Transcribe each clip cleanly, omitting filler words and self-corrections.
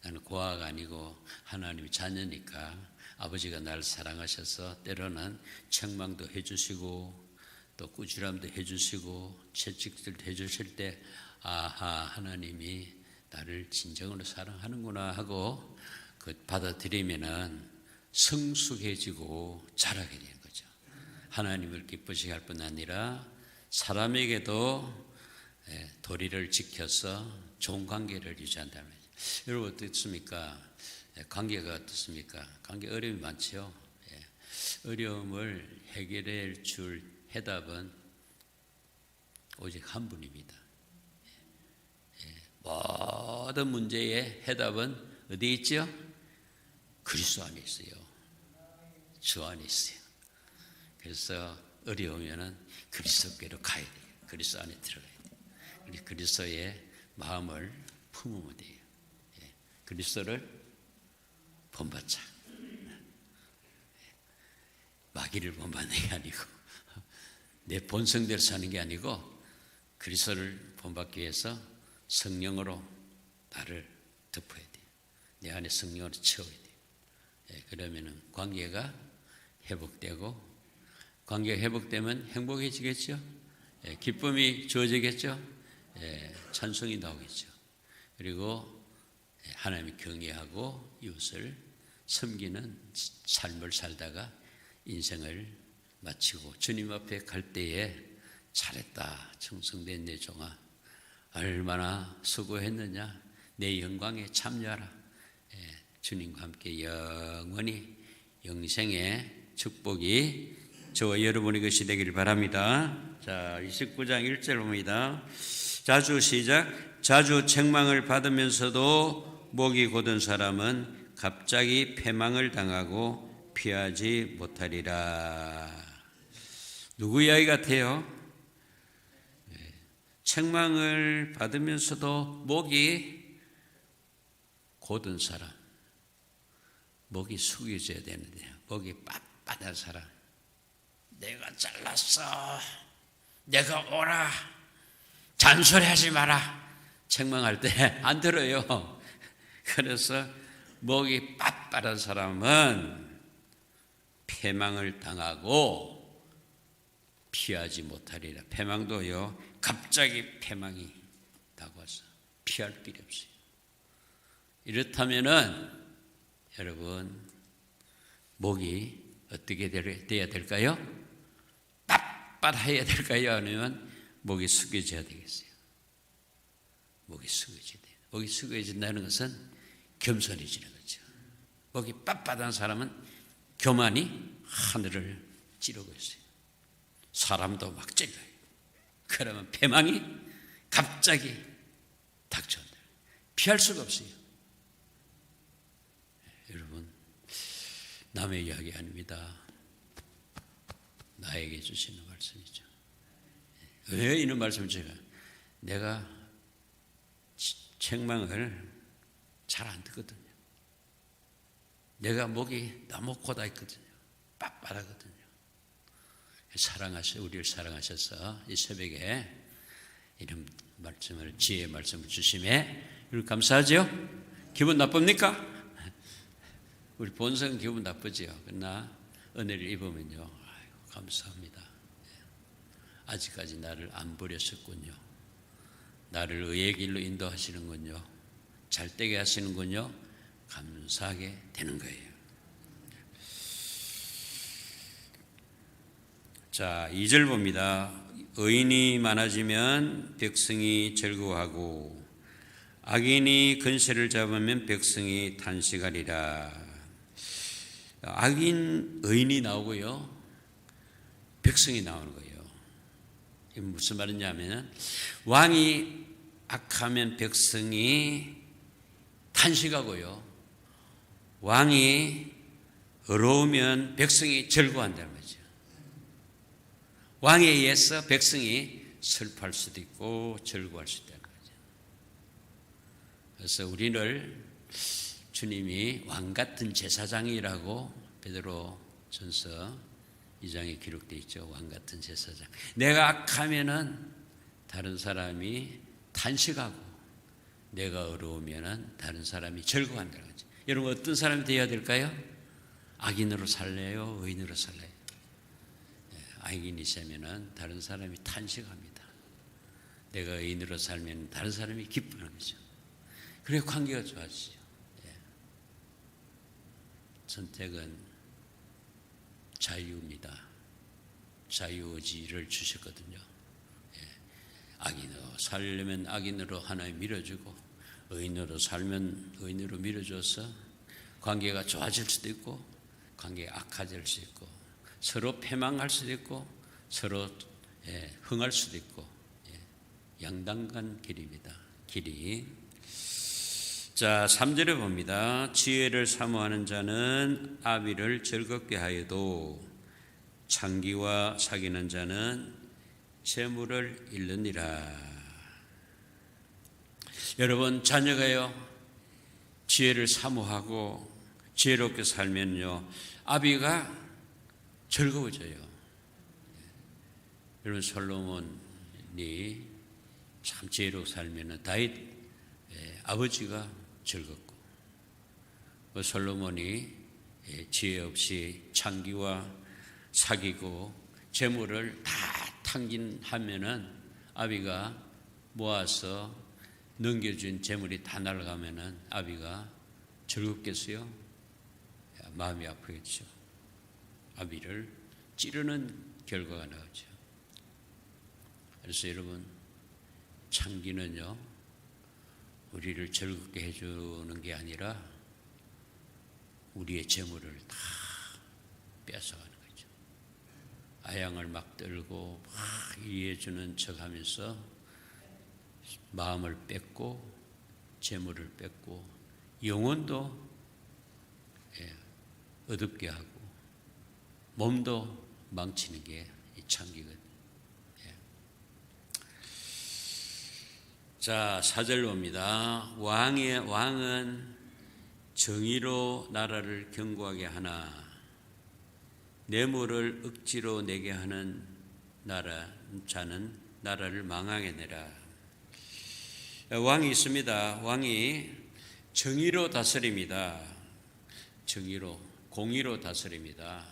나는 고아가 아니고 하나님의 자녀니까 아버지가 나를 사랑하셔서 때로는 책망도 해주시고 또 꾸지람도 해주시고 채찍질도 해주실 때 아하, 하나님이 나를 진정으로 사랑하는구나 하고 그 받아들이면은 성숙해지고 자라게 되는 거죠. 하나님을 기쁘시게 할 뿐 아니라 사람에게도 도리를 지켜서 좋은 관계를 유지한다는 거죠. 여러분 어떻습니까? 관계가 어떻습니까? 관계 어려움이 많죠. 어려움을 해결해 줄 해답은 오직 한 분입니다. 모든 문제의 해답은 어디에 있죠? 그리스도 안에 있어요. 주 안에 있어요. 그래서 어려우면은 그리스도께로 가야 돼요. 그리스도 안에 들어가야 돼요. 우리 그리스도의 마음을 품으면 돼요. 그리스도를 본받자. 마귀를 본받는 게 아니고 내 본성대로 사는 게 아니고 그리스도를 본받기 위해서 성령으로 나를 덮어야 돼요. 내 안에 성령으로 채워야 돼요. 그러면은 관계가 회복되고 관계가 회복되면 행복해지겠죠. 기쁨이 주어지겠죠. 찬송이 나오겠죠. 그리고 하나님을 경외하고 이웃을 섬기는 삶을 살다가 인생을 마치고 주님 앞에 갈 때에 잘했다 충성된 내 종아 얼마나 수고했느냐 내 영광에 참여하라. 주님과 함께 영원히 영생의 축복이 저와 여러분의 것이 되기를 바랍니다. 자, 29장 1절 봅니다. 자주 시작. 자주 책망을 받으면서도 목이 곧은 사람은 갑자기 패망을 당하고 피하지 못하리라. 누구 이야기 같아요? 책망을 받으면서도 목이 곧은 사람, 목이 숙여져야 되는데요. 목이 빳빳한 사람, 내가 잘났어, 내가 오라, 잔소리하지 마라. 책망할 때 안 들어요. 그래서 목이 빳빳한 사람은 패망을 당하고 피하지 못하리라. 패망도요, 갑자기 패망이 다가와서 피할 필요 없어요. 이렇다면은 여러분 목이 어떻게 돼야 될까요? 빳빳해야 될까요? 아니면 목이 숙여져야 되겠어요? 목이 숙여져야 돼요. 목이 숙여진다는 것은 겸손해지는 거죠. 목이 빳빳한 사람은 교만이 하늘을 찌르고 있어요. 사람도 막 찔러요. 그러면 패망이 갑자기 닥쳐온다. 피할 수가 없어요. 여러분, 남의 이야기 아닙니다. 나에게 주시는 말씀이죠. 왜 이런 말씀을 내가 책망을 잘 안 듣거든요. 내가 목이 너무 고다 있거든요. 빳빳하거든요. 우리를 사랑하셔서 이 새벽에 이런 말씀을, 지혜의 말씀을 주심에 우리 감사하죠? 기분 나쁩니까? 우리 본성은 기분 나쁘지요. 그러나 은혜를 입으면요, 아이고, 감사합니다. 아직까지 나를 안 버렸었군요. 나를 의의 길로 인도하시는군요. 잘되게 하시는군요. 감사하게 되는 거예요. 자, 2절 봅니다. 의인이 많아지면 백성이 즐거워하고 악인이 근세를 잡으면 백성이 탄식하리라. 의인이 나오고요, 백성이 나오는 거예요. 이게 무슨 말이냐면 왕이 악하면 백성이 탄식하고요, 왕이 어려우면 백성이 즐거워한다는 거죠. 왕에 의해서 백성이 슬퍼할 수도 있고 즐거워할 수도 있다는 거죠. 그래서 우리를 주님이 왕 같은 제사장이라고 베드로전서 2장에 기록되어 있죠. 왕 같은 제사장. 내가 악하면은 다른 사람이 탄식하고 내가 어려우면 다른 사람이 즐거워한다는 거죠. 여러분 어떤 사람이 되어야 될까요? 악인으로 살래요? 의인으로 살래요? 악인이 되면 다른 사람이 탄식합니다. 내가 의인으로 살면 다른 사람이 기쁘는 거죠. 그래 관계가 좋아지죠. 선택은 자유입니다. 자유의지를 주셨거든요. 악인으로 살려면 악인으로 하나님 밀어주고 의인으로 살면 의인으로 밀어줘서 관계가 좋아질 수도 있고 관계가 악화될 수도 있고 서로 패망할 수도 있고 서로 흥할 수도 있고 양당간 길입니다. 길이. 자, 3절에 봅니다. 지혜를 사모하는 자는 아비를 즐겁게 하여도 창기와 사귀는 자는 재물을 잃느니라. 여러분 자녀가요 지혜를 사모하고 지혜롭게 살면요 아비가 즐거워져요. 여러분 솔로몬이 참 지혜롭게 살면은 다윗 아버지가 즐겁고 솔로몬이 지혜 없이 창기와 사귀고 재물을 다 탕진하면은 아비가 모아서 넘겨준 재물이 다 날아가면은 아비가 즐겁겠어요? 마음이 아프겠죠. 아비를 찌르는 결과가 나오죠. 그래서 여러분 창기는요 우리를 즐겁게 해주는 게 아니라 우리의 재물을 다 뺏어가는 거죠. 아양을 막 떨고 막 이해해주는 척하면서 마음을 뺏고 재물을 뺏고 영혼도 어둡게 하고 몸도 망치는 게 이 창기거든요. 자, 4절 봅니다. 왕은 정의로 나라를 견고하게 하나 뇌물을 억지로 내게 하는 자는 나라를 망하게 내라. 왕이 있습니다. 왕이 정의로 다스립니다. 정의로, 공의로 다스립니다.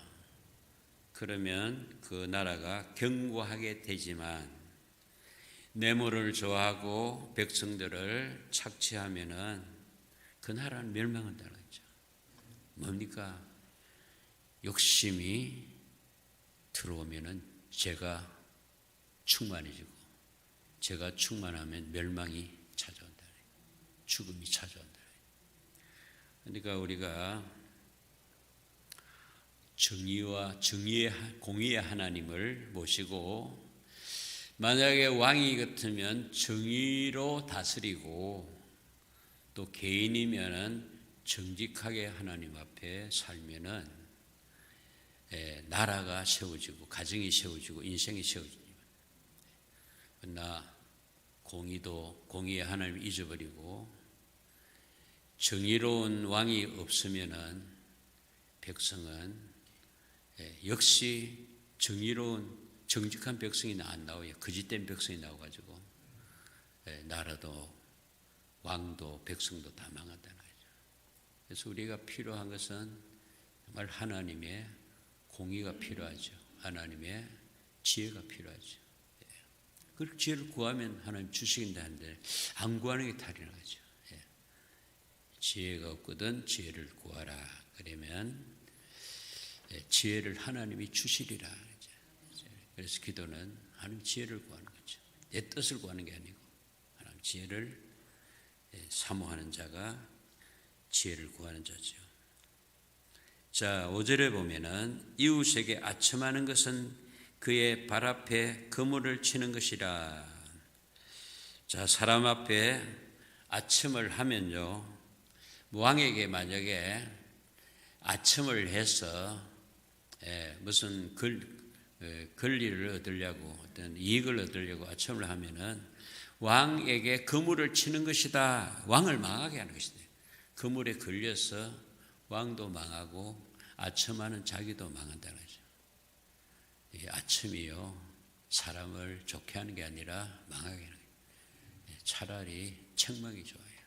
그러면 그 나라가 견고하게 되지만 뇌물을 좋아하고 백성들을 착취하면은 그 나라는 멸망한다는 거죠. 뭡니까? 욕심이 들어오면은 죄가 충만해지고 죄가 충만하면 멸망이 찾아온다. 죽음이 찾아온다. 그러니까 우리가 정의와 공의의 하나님을 모시고 만약에 왕이 같으면 정의로 다스리고 또 개인이면은 정직하게 하나님 앞에 살면은 나라가 세워지고 가정이 세워지고 인생이 세워집니다. 그러나 공의의 하나님을 잊어버리고 정의로운 왕이 없으면은 백성은 역시 정직한 백성이 안 나와요. 거짓된 백성이 나와가지고 나라도 왕도 백성도 다 망한다는 거죠. 그래서 우리가 필요한 것은 정말 하나님의 공의가 필요하죠. 하나님의 지혜가 필요하죠. 그 지혜를 구하면 하나님 주시긴다는데 안 구하는 게 탈이라는 거죠. 지혜가 없거든 지혜를 구하라. 그러면 지혜를 하나님이 주시리라. 그래서 기도는 하나님 지혜를 구하는 거죠. 내 뜻을 구하는 게 아니고 하나님 지혜를 사모하는 자가 지혜를 구하는 자죠. 자, 5절에 보면은 이웃에게 아첨하는 것은 그의 발 앞에 그물을 치는 것이라. 자, 사람 앞에 아첨을 하면요 왕에게 만약에 아첨을 해서 무슨 권리를 얻으려고 어떤 이익을 얻으려고 아첨을 하면은 왕에게 그물을 치는 것이다. 왕을 망하게 하는 것이다. 그물에 걸려서 왕도 망하고 아첨하는 자기도 망한다는 거죠. 이 아첨이요 사람을 좋게 하는 게 아니라 망하게 하는 거예요. 차라리 책망이 좋아요.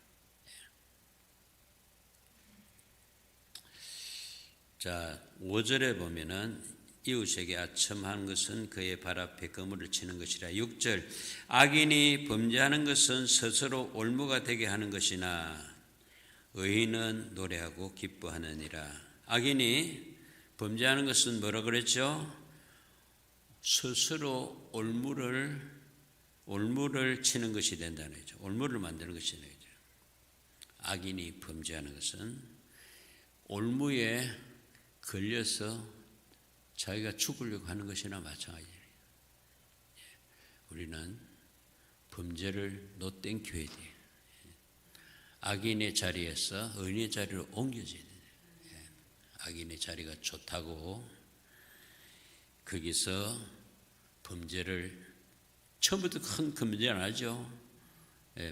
자, 5절에 보면은 이웃에게 아첨한 것은 그의 발 앞에 그물을 치는 것이라. 6절, 악인이 범죄하는 것은 스스로 올무가 되게 하는 것이나 의인은 노래하고 기뻐하느니라. 악인이 범죄하는 것은 뭐라 그랬죠? 스스로 올무를 치는 것이 된다는 거죠. 올무를 만드는 것이 된다는 거죠. 악인이 범죄하는 것은 올무에 걸려서 자기가 죽으려고 하는 것이나 마찬가지예요. 우리는 범죄를 노땡겨야 돼요. 악인의 자리에서 의인의 자리로 옮겨져야 돼요. 악인의 자리가 좋다고 거기서 범죄를 처음부터 큰 범죄는 아니죠.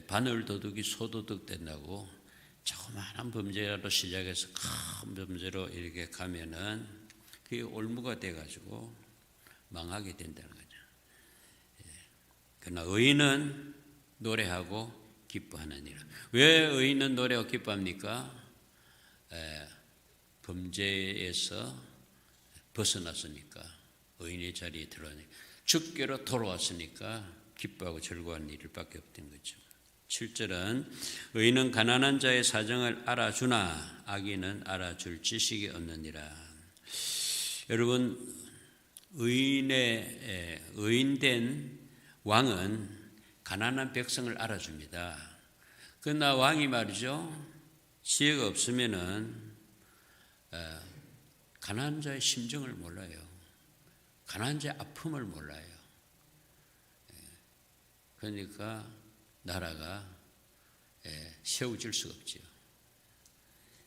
바늘 도둑이 소도둑 된다고 조그마한 범죄로 시작해서 큰 범죄로 이렇게 가면은 그게 올무가 돼가지고 망하게 된다는 거죠. 그러나 의인은 노래하고 기뻐하느니라. 왜 의인은 노래하고 기뻐합니까? 범죄에서 벗어났으니까, 의인의 자리에 들어가니까, 주께로 돌아왔으니까 기뻐하고 즐거워하는 일밖에 없던 거죠. 7절은 의인은 가난한 자의 사정을 알아주나 악인은 알아줄 지식이 없느니라. 여러분, 의인된 왕은 가난한 백성을 알아줍니다. 그러나 왕이 말이죠, 지혜가 없으면은 가난한 자의 심정을 몰라요. 가난한 자의 아픔을 몰라요. 그러니까 나라가 세워질 수가 없죠.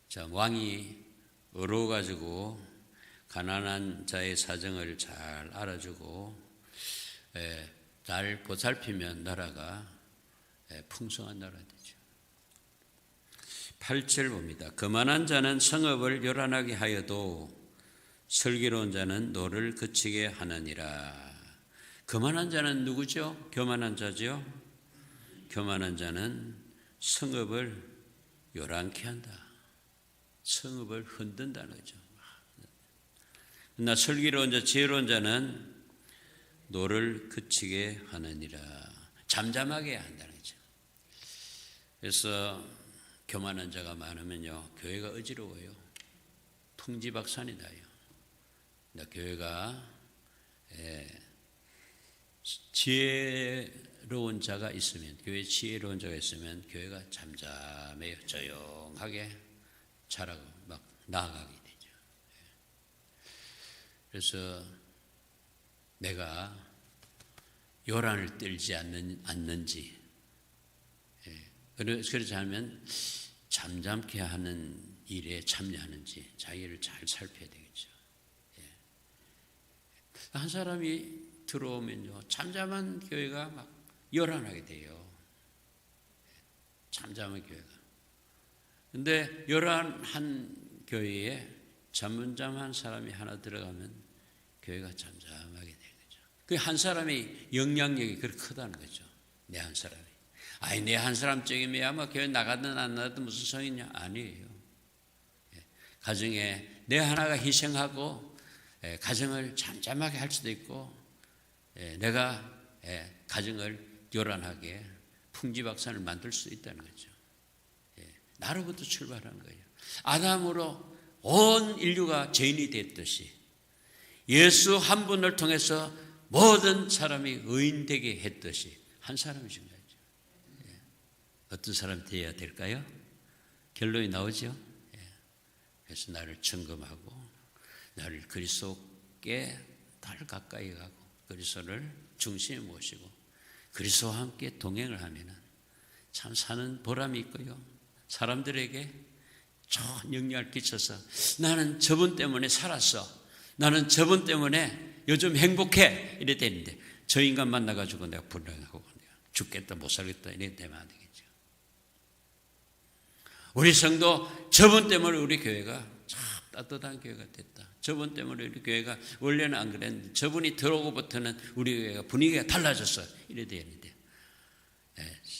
자, 왕이 어려워가지고 가난한 자의 사정을 잘 알아주고 잘 보살피면 나라가 풍성한 나라가 되죠. 8절 봅니다. 거만한 자는 성읍을 요란하게 하여도 슬기로운 자는 노를 그치게 하느니라. 거만한 자는 누구죠? 교만한 자죠? 교만한 자는 성읍을 요란케 한다. 성읍을 흔든다는 거죠. 그러나 슬기로운 자, 지혜로운 자는 노를 그치게 하느니라. 잠잠하게 한다는 거죠. 그래서 교만한 자가 많으면요, 교회가 어지러워요. 풍지박산이다요. 교회가 지혜로운 자가 있으면, 교회에 지혜로운 자가 있으면 교회가 잠잠해요. 조용하게 자라고 막 나아가게 되죠. 그래서 내가 요란을 떨지 않는지, 그렇지 않으면 잠잠케 하는 일에 참여하는지 자기를 잘 살펴야 되겠죠. 한 사람이 들어오면요, 잠잠한 교회가 막 요란하게 돼요. 잠잠한 교회가. 근데 요란한 교회에 잠잠한 사람이 하나 들어가면 교회가 잠잠하게 되는 거죠. 그 한 사람이 영향력이 그렇게 크다는 거죠. 내 한 사람이. 아니, 내 한 사람적이면 아마 교회 나가든 안 나가든 무슨 소용이냐? 아니에요. 가정에 내 하나가 희생하고 가정을 잠잠하게 할 수도 있고, 내가 가정을 요란하게 풍지박산을 만들 수 있다는 거죠. 나로부터 출발하는 거예요. 아담으로 온 인류가 죄인이 됐듯이 예수 한 분을 통해서 모든 사람이 의인되게 했듯이 한 사람이신 거죠. 어떤 사람이 되어야 될까요? 결론이 나오죠. 그래서 나를 점검하고 나를 그리스도께 더 가까이 가고 그리스도를 중심에 모시고 그리스도와 함께 동행을 하면은 참 사는 보람이 있고요. 사람들에게 좋은 영향을 끼쳐서 나는 저분 때문에 살았어. 나는 저분 때문에 요즘 행복해. 이래 되는데 저 인간 만나가지고 내가 불행하고 내가 죽겠다 못 살겠다 이래 되면 안 되겠죠. 우리 성도 저분 때문에 우리 교회가 참 따뜻한 교회가 됐다. 저분 때문에 우리 교회가 원래는 안 그랬는데 저분이 들어오고부터는 우리 교회가 분위기가 달라졌어. 이래 되는데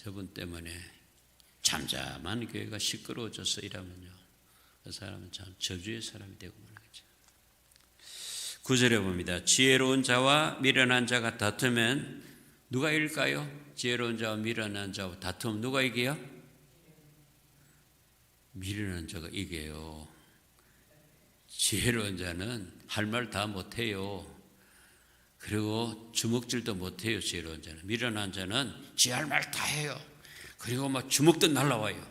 저분 때문에 잠잠한 교회가 시끄러워져서 이러면요, 그 사람은 참 저주의 사람이 되고 마는 거죠. 9절에 봅니다. 지혜로운 자와 미련한 자가 다투면 누가 이길까요? 지혜로운 자와 미련한 자와 다투면 누가 이겨요? 미련한 자가 이겨요. 지혜로운 자는 할 말 다 못해요. 그리고 주먹질도 못해요. 지혜로운 자는. 미련한 자는 지 할 말 다 해요. 그리고 막 주먹도 날라와요.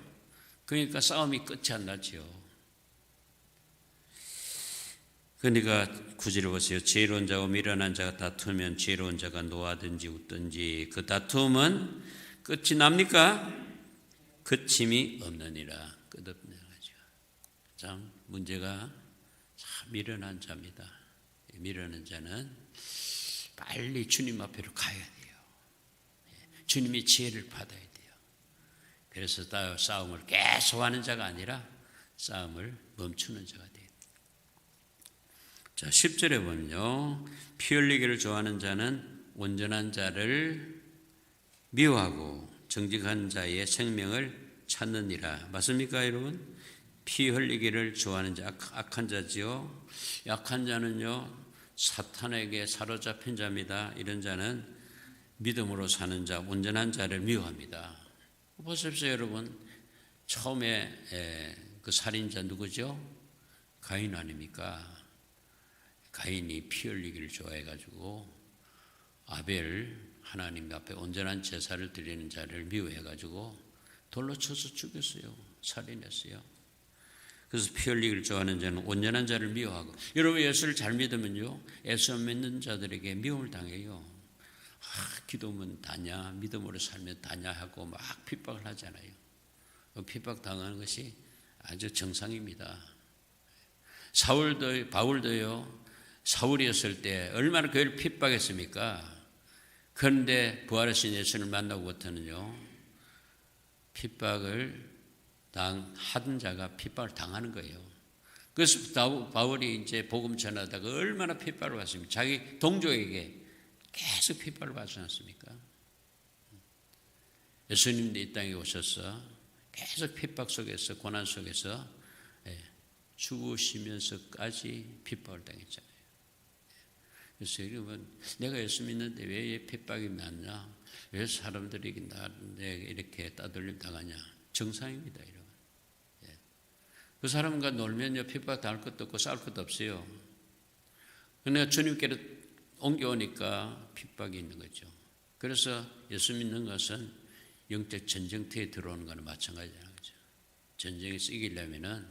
그러니까 싸움이 끝이 안 나죠. 그러니까 구절을 보세요. 지혜로운 자와 미련한 자가 다투면 지혜로운 자가 노하든지 웃든지 그 다툼은 끝이 납니까? 그침이 없느니라. 끝없는 거죠. 참 문제가 참 미련한 자입니다. 미련한 자는 빨리 주님 앞으로 가야 돼요. 주님의 지혜를 받아야 돼요. 그래서 싸움을 계속하는 자가 아니라 싸움을 멈추는 자가 돼요. 자, 10절에 보면요. 피 흘리기를 좋아하는 자는 온전한 자를 미워하고 정직한 자의 생명을 찾느니라. 맞습니까, 여러분? 피 흘리기를 좋아하는 자, 악한 자지요. 약한 자는요, 사탄에게 사로잡힌 자입니다. 이런 자는 믿음으로 사는 자, 온전한 자를 미워합니다. 보십시오, 여러분. 처음에 그 살인자 누구죠? 가인 아닙니까? 가인이 피 흘리기를 좋아해가지고 아벨 하나님 앞에 온전한 제사를 드리는 자를 미워해가지고 돌로 쳐서 죽였어요. 살인했어요. 그래서 피 흘리기를 좋아하는 자는 온전한 자를 미워하고, 여러분 예수를 잘 믿으면요, 예수 믿는 자들에게 미움을 당해요. 기도면 다냐, 믿음으로 살면 다냐 하고 막 핍박을 하잖아요. 핍박 당하는 것이 아주 정상입니다. 바울도요, 사울이었을 때 얼마나 교회를 핍박했습니까? 그런데 부활하신 예수를 만나고부터는요, 핍박을 하던 자가 핍박을 당하는 거예요. 그래서 바울이 이제 복음 전하다가 얼마나 핍박을 받습니까? 자기 동족에게 계속 핍박을 받지 않습니까? 예수님도 이 땅에 오셔서 계속 핍박 속에서, 고난 속에서 죽으시면서까지 핍박을 당했잖아요. 그래서 여러분, 내가 예수 믿는데 왜 핍박이 많냐? 왜 사람들이 나에게 이렇게 따돌림 당하냐? 정상입니다, 여러분. 그 사람과 놀면요, 핍박 당할 것도 없고 싸울 것도 없어요. 그러나 주님께로 옮겨오니까 핍박이 있는 거죠. 그래서 예수 믿는 것은 영적 전쟁터에 들어오는 거는 마찬가지라는 거죠. 전쟁에서 이기려면은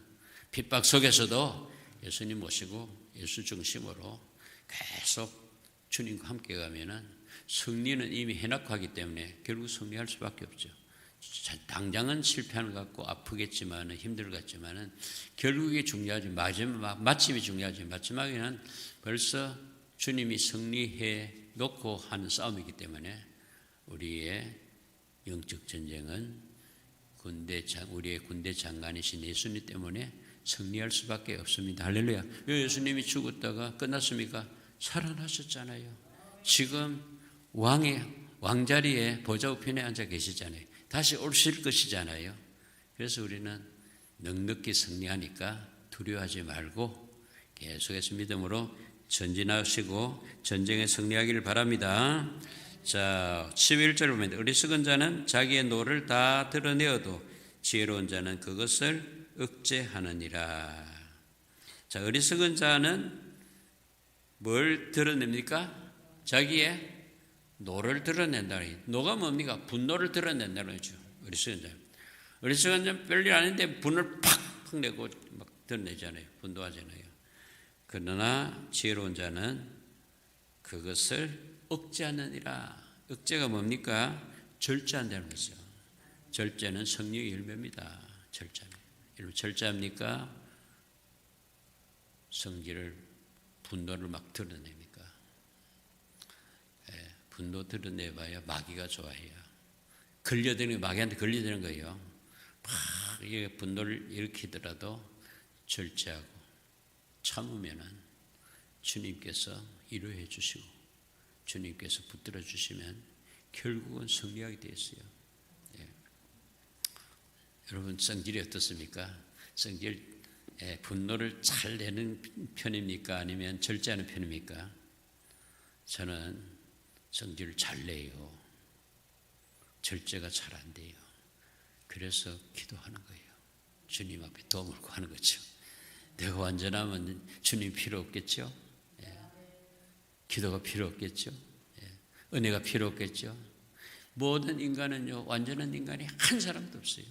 핍박 속에서도 예수님 모시고 예수 중심으로 계속 주님과 함께 가면은 승리는 이미 해놓고 하기 때문에 결국 승리할 수밖에 없죠. 당장은 실패하는 것 같고 아프겠지만 힘들겠지만 결국이 중요하지, 마침이 중요하지. 마지막에는 벌써 주님이 승리해 놓고 하는 싸움이기 때문에 우리의 영적 전쟁은 우리의 군대 장관이신 예수님 때문에 승리할 수밖에 없습니다. 할렐루야. 왜 예수님이 죽었다가 끝났습니까? 살아나셨잖아요. 지금 왕자리에 보좌 우편에 앉아 계시잖아요. 다시 오실 것이잖아요. 그래서 우리는 넉넉히 승리하니까 두려워하지 말고 계속해서 믿음으로 전진하시고 전쟁에 승리하기를 바랍니다. 자, 11절을 보면 어리석은 자는 자기의 노를 다 드러내어도 지혜로운 자는 그것을 억제하느니라. 자, 어리석은 자는 뭘 드러냅니까? 자기의 노를 드러낸다. 노가 뭡니까? 분노를 드러낸다는 거죠. 어리석은 자는 별일 아닌데 분을 팍팍 내고 막 드러내잖아요. 분노하잖아요. 그러나 지혜로운 자는 그것을 억제하느니라. 억제가 뭡니까? 절제한다는 거죠. 절제는 성령의 열매입니다. 절제는. 여러분 절제합니까? 성질을, 분노를 막 드러냅니까? 분노 드러내봐야 마귀가 좋아해요. 마귀한테 걸려드는 거예요. 막 분노를 일으키더라도 절제하고 참으면은 주님께서 위로해 주시고 주님께서 붙들어 주시면 결국은 승리하게 되어 있어요. 여러분 성질이 어떻습니까? 성질 분노를 잘 내는 편입니까? 아니면 절제하는 편입니까? 저는 성질을 잘 내요. 절제가 잘 안 돼요. 그래서 기도하는 거예요. 주님 앞에 도움을 구하는 거죠. 내가 완전하면 주님 필요 없겠죠? 기도가 필요 없겠죠? 은혜가 필요 없겠죠? 모든 인간은요, 완전한 인간이 한 사람도 없어요.